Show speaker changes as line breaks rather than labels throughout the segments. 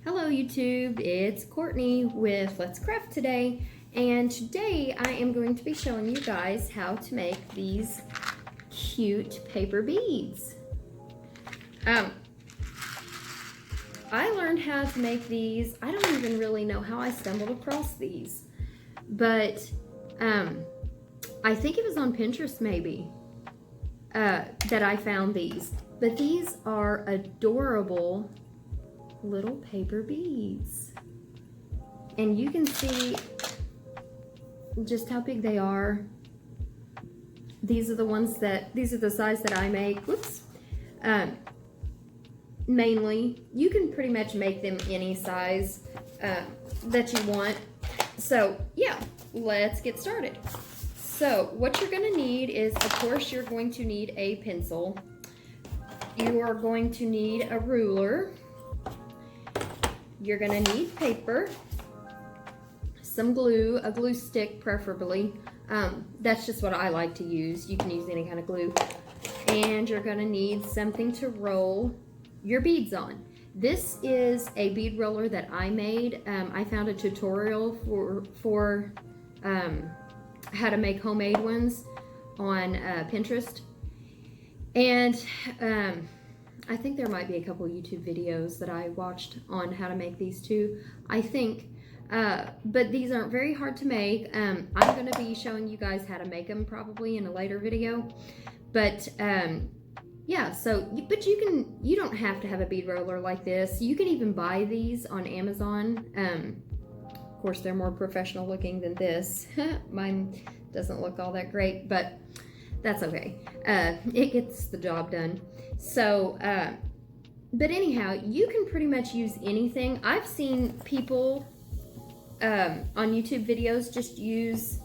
Hello YouTube, it's Courtney with Let's Craft today, and today I am going to be showing you guys how to make these cute paper beads. I learned how to make these. I don't even really know how I stumbled across these, but I think it was on Pinterest maybe that I found these. But these are adorable little paper beads, and you can see just how big they are. These are the size that I make. Whoops. Mainly, you can pretty much make them any size that you want. So yeah, let's get started. So what you're going to need is, of course, you're going to need a pencil. You are going to need a ruler. You're going to need paper, some glue, a glue stick preferably. That's just what I like to use. You can use any kind of glue. And you're going to need something to roll your beads on. This is a bead roller that I made. I found a tutorial for how to make homemade ones on Pinterest. And I think there might be a couple YouTube videos that I watched on how to make these too, I think. But these aren't very hard to make. I'm going to be showing you guys how to make them probably in a later video. But yeah, so, but you don't have to have a bead roller like this. You can even buy these on Amazon. Of course, they're more professional looking than this. Mine doesn't look all that great, but that's okay. It gets the job done. So, but anyhow, you can pretty much use anything. I've seen people on YouTube videos just use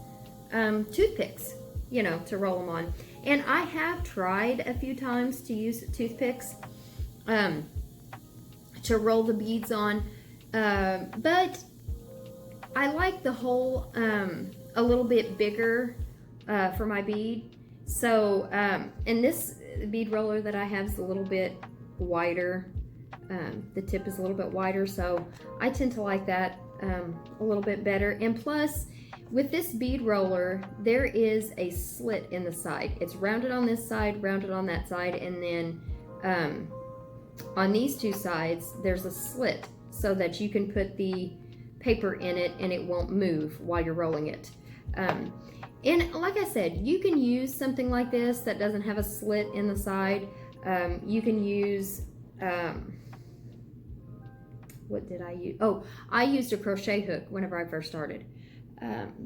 toothpicks, you know, to roll them on. And I have tried a few times to use toothpicks to roll the beads on, but I like the hole a little bit bigger for my bead. So, and this bead roller that I have is a little bit wider. The tip is a little bit wider, so I tend to like that a little bit better. And plus, with this bead roller, there is a slit in the side. It's rounded on this side, rounded on that side, and then on these two sides, there's a slit so that you can put the paper in it and it won't move while you're rolling it. And like I said, you can use something like this that doesn't have a slit in the side. You can use, what did I use? Oh, I used a crochet hook whenever I first started.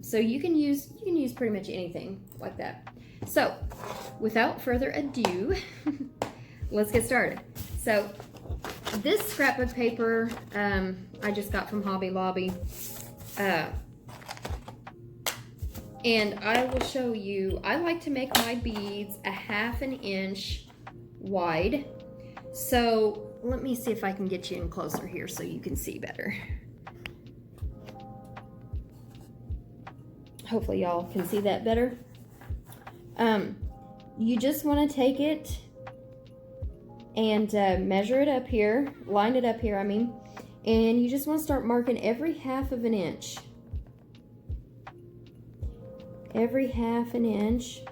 So you can use pretty much anything like that. So without further ado, let's get started. So this scrapbook paper I just got from Hobby Lobby. And I will show you, I like to make my beads a 1/2 inch wide. So let me see if I can get you in closer here so you can see better. Hopefully y'all can see that better. You just want to take it and measure it up here, line it up here, I mean, and you just want to start marking every 1/2 inch. Every 1/2 inch.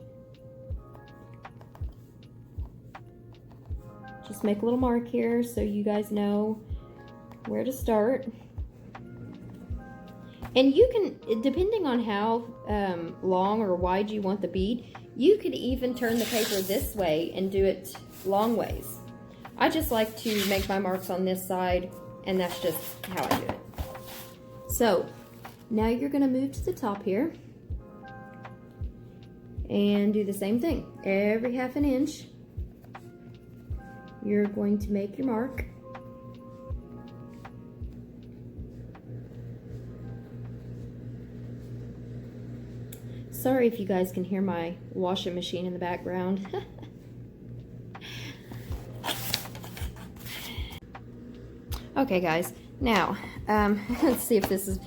Just make a little mark here so you guys know where to start. And you can, depending on how long or wide you want the bead, you could even turn the paper this way and do it long ways. I just like to make my marks on this side, and that's just how I do it. So now you're going to move to the top here and do the same thing. Every 1/2 inch, you're going to make your mark. Sorry if you guys can hear my washing machine in the background. Okay guys, now let's see if this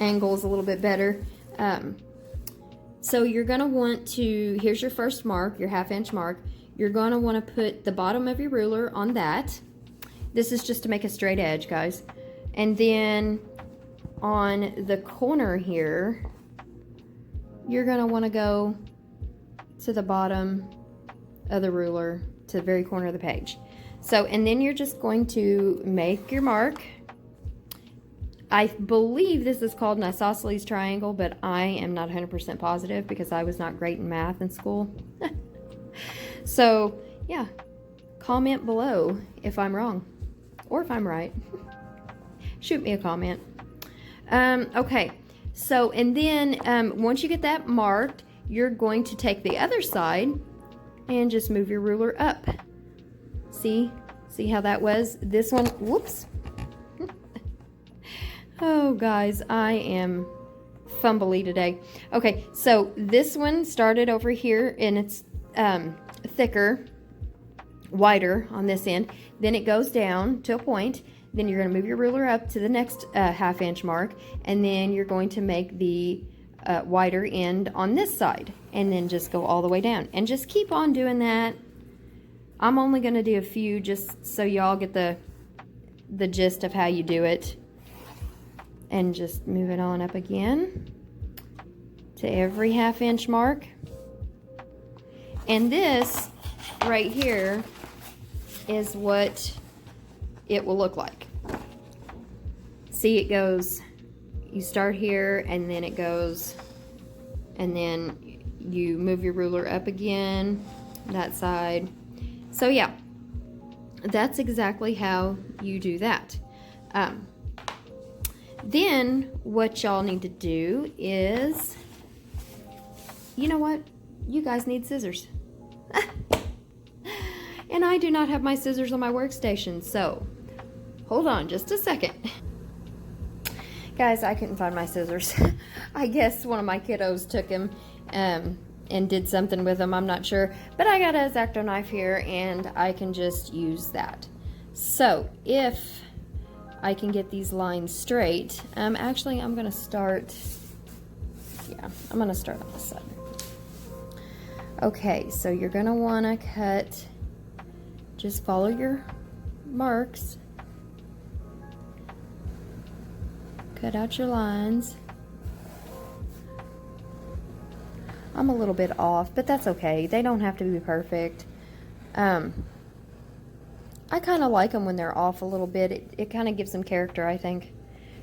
angle is a little bit better. So you're gonna want to, here's your first mark, your 1/2 inch mark. You're gonna wanna put the bottom of your ruler on that. This is just to make a straight edge, guys. And then on the corner here, you're going to want to go to the bottom of the ruler, to the very corner of the page. So, and then you're just going to make your mark. I believe this is called an isosceles triangle, but I am not 100% positive because I was not great in math in school. So, yeah, comment below if I'm wrong or if I'm right. Shoot me a comment. Okay, so, and then once you get that marked, you're going to take the other side and just move your ruler up. See how that was? This one, whoops. Oh, guys, I am fumbly today. Okay, so this one started over here, and it's thicker, wider on this end. Then it goes down to a point. Then you're going to move your ruler up to the next half-inch mark, and then you're going to make the wider end on this side, and then just go all the way down. And just keep on doing that. I'm only going to do a few just so y'all get the gist of how you do it. And just move it on up again to every half-inch mark. And this right here is what it will look like. See, it goes, you start here and then it goes, and then you move your ruler up again, that side. So yeah, that's exactly how you do that. Then what y'all need to do is, you know what? You guys need scissors. And I do not have my scissors on my workstation, so hold on just a second. Guys, I couldn't find my scissors. I guess one of my kiddos took them and did something with them, I'm not sure. But I got a X-Acto knife here and I can just use that. So if I can get these lines straight. Actually, I'm going to start, I'm going to start on this side. Okay, so you're going to want to cut, just follow your marks. Cut out your lines. I'm a little bit off, but that's okay. They don't have to be perfect. I kind of like them when they're off a little bit. It kind of gives them character, I think,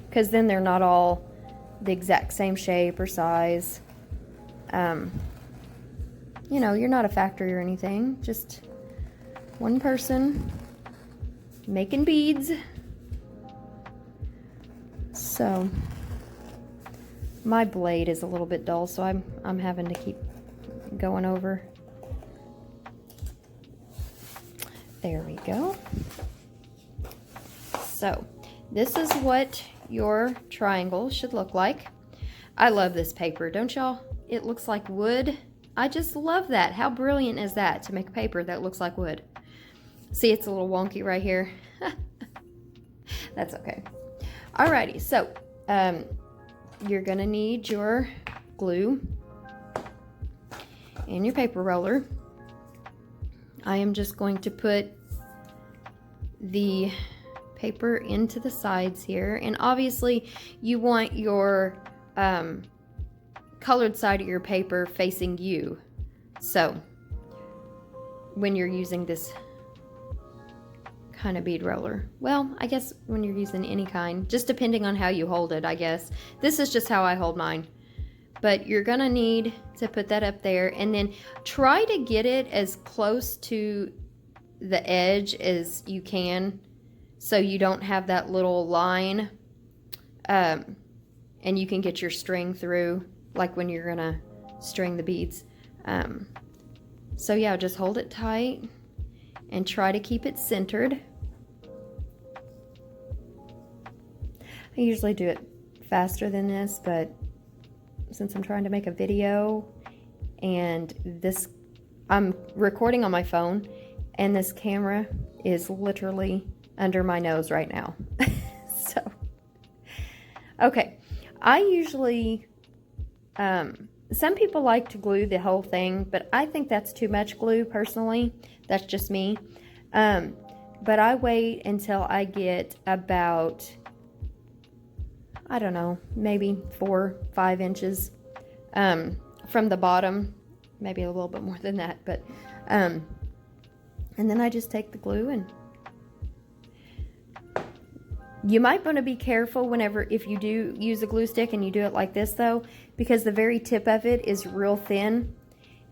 because then they're not all the exact same shape or size. You know, you're not a factory or anything, just one person making beads. So my blade is a little bit dull, so I'm having to keep going over. There we go. So this is what your triangle should look like. I love this paper, don't y'all? It looks like wood. I just love that. How brilliant is that to make a paper that looks like wood? See, it's a little wonky right here. That's okay. Alrighty, so you're gonna need your glue and your paper roller. I am just going to put the paper into the sides here, and obviously you want your colored side of your paper facing you. So when you're using this kind of bead roller, well, I guess when you're using any kind, just depending on how you hold it, I guess. This is just how I hold mine. But you're gonna need to put that up there, and then try to get it as close to the edge as you can so you don't have that little line, and you can get your string through, like when you're gonna string the beads. So yeah, just hold it tight and try to keep it centered. I usually do it faster than this, but since I'm trying to make a video and I'm recording on my phone and this camera is literally under my nose right now. So, okay, I usually, some people like to glue the whole thing, but I think that's too much glue personally. That's just me. But I wait until I get about I don't know, maybe 4, 5 inches from the bottom, maybe a little bit more than that, but and then I just take the glue, and you might want to be careful whenever, if you do use a glue stick and you do it like this though, because the very tip of it is real thin,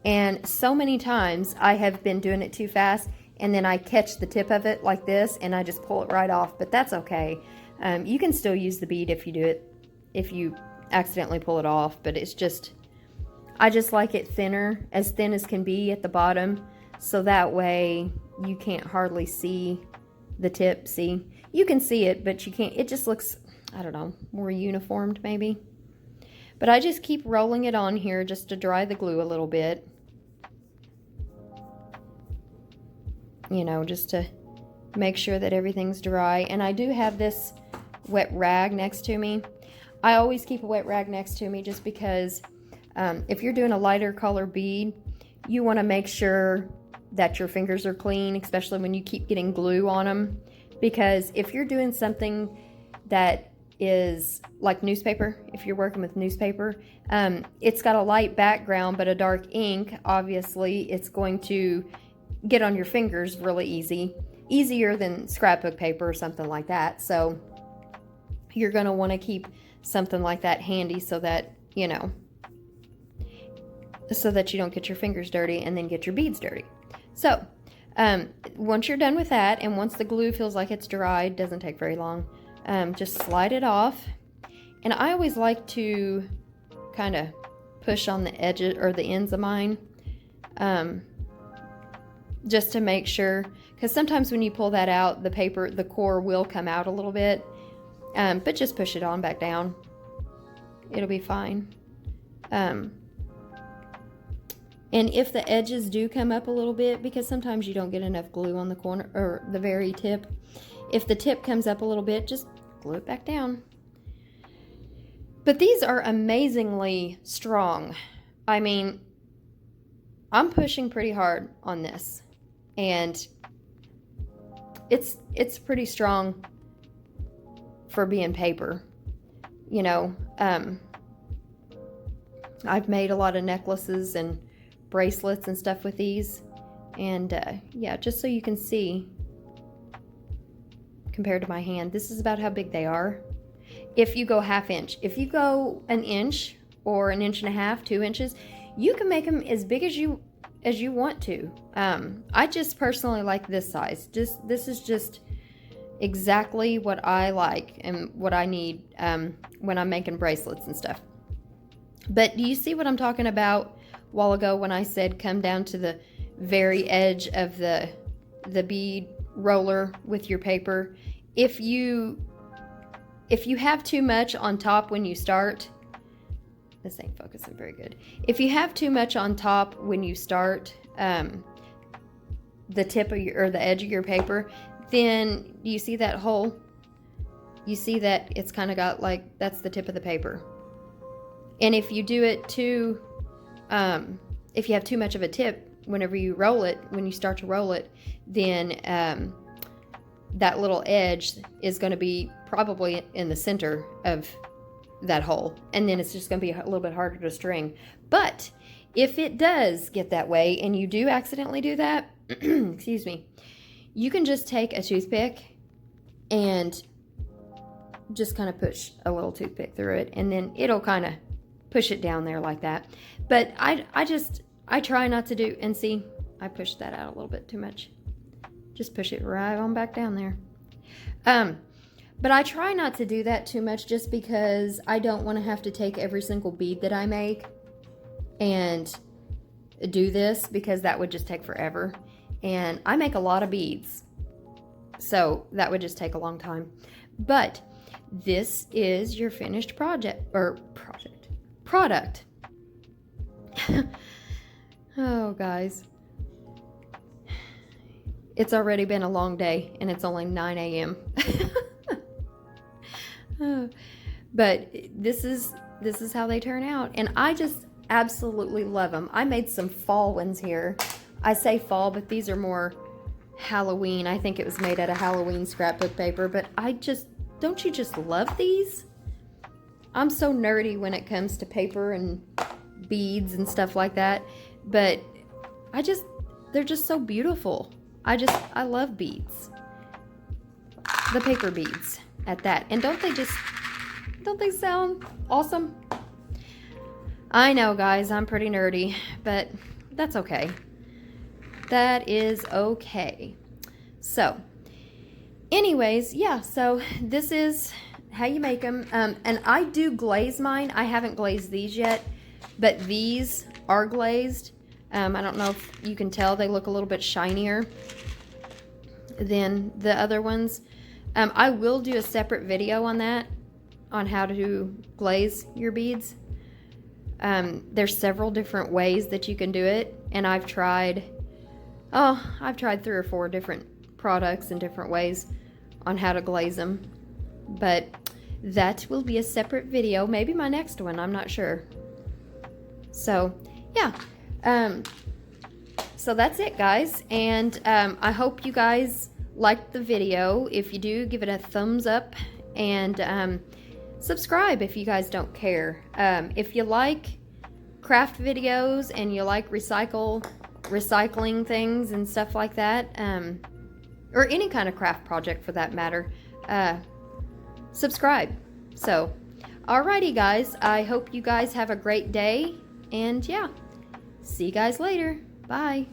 and so many times I have been doing it too fast and then I catch the tip of it like this and I just pull it right off, but that's okay. You can still use the bead if you do it, if you accidentally pull it off, but it's just, I just like it thinner, as thin as can be at the bottom, so that way you can't hardly see the tip. See, you can see it, but you can't, it just looks, I don't know, more uniformed maybe. But I just keep rolling it on here just to dry the glue a little bit. You know, just to make sure that everything's dry. And I do have this wet rag next to me. I always keep a wet rag next to me just because if you're doing a lighter color bead, you want to make sure that your fingers are clean, especially when you keep getting glue on them. Because if you're doing something that is like newspaper, if you're working with newspaper, it's got a light background but a dark ink, obviously it's going to get on your fingers really easier than scrapbook paper or something like that. So you're going to want to keep something like that handy so that, you know, so that you don't get your fingers dirty and then get your beads dirty. So once you're done with that, and once the glue feels like it's dried, doesn't take very long, just slide it off. And I always like to kind of push on the edges or the ends of mine, just to make sure, because sometimes when you pull that out, the paper, the core will come out a little bit, but just push it on back down. It'll be fine. And if the edges do come up a little bit, because sometimes you don't get enough glue on the corner or the very tip, if the tip comes up a little bit, just glue it back down. But these are amazingly strong. I mean, I'm pushing pretty hard on this, and it's pretty strong for being paper. You know, I've made a lot of necklaces and bracelets and stuff with these, and yeah, just so you can see compared to my hand, this is about how big they are. If you go ½ inch, if you go an inch or an inch and a half, 2 inches, you can make them as big as you want to. I just personally like this size. This is just exactly what I like and what I need when I'm making bracelets and stuff. But do you see what I'm talking about a while ago when I said come down to the very edge of the bead roller with your paper? If you have too much on top when you start, this ain't focusing very good. If you have too much on top when you start, the tip of your, or the edge of your paper, then you see that hole? You see that it's kind of got like, that's the tip of the paper. And if you do it too, if you have too much of a tip, whenever you roll it, when you start to roll it, then that little edge is going to be probably in the center of that hole, and then it's just going to be a little bit harder to string. But if it does get that way and you do accidentally do that, excuse me, you can just take a toothpick and just kind of push a little toothpick through it, and then it'll kind of push it down there like that. But I try not to do, and see, I pushed that out a little bit too much. Just push it right on back down there. But I try not to do that too much, just because I don't want to have to take every single bead that I make and do this, because that would just take forever. And I make a lot of beads, so that would just take a long time. But this is your finished product. Oh, guys. It's already been a long day, and it's only 9 a.m. But this is how they turn out, and I just absolutely love them. I made some fall ones here. I say fall, but these are more Halloween. I think it was made out of Halloween scrapbook paper, but don't you just love these? I'm so nerdy when it comes to paper and beads and stuff like that, but they're just so beautiful. I love beads. The paper beads at that. And don't they sound awesome? I know, guys, I'm pretty nerdy, but that's okay. That is okay. So, anyways, yeah, so this is how you make them. And I do glaze mine. I haven't glazed these yet, but these are glazed. I don't know if you can tell, they look a little bit shinier than the other ones. I will do a separate video on that, on how to glaze your beads. There's several different ways that you can do it, and I've tried 3 or 4 different products and different ways on how to glaze them, but that will be a separate video, maybe my next one, I'm not sure. So yeah, so that's it, guys, and I hope you guys liked the video. If you do, give it a thumbs up, and subscribe if you guys don't care. If you like craft videos and you like recycling things and stuff like that, or any kind of craft project for that matter, subscribe. So, alrighty, guys, I hope you guys have a great day, and yeah, see you guys later. Bye.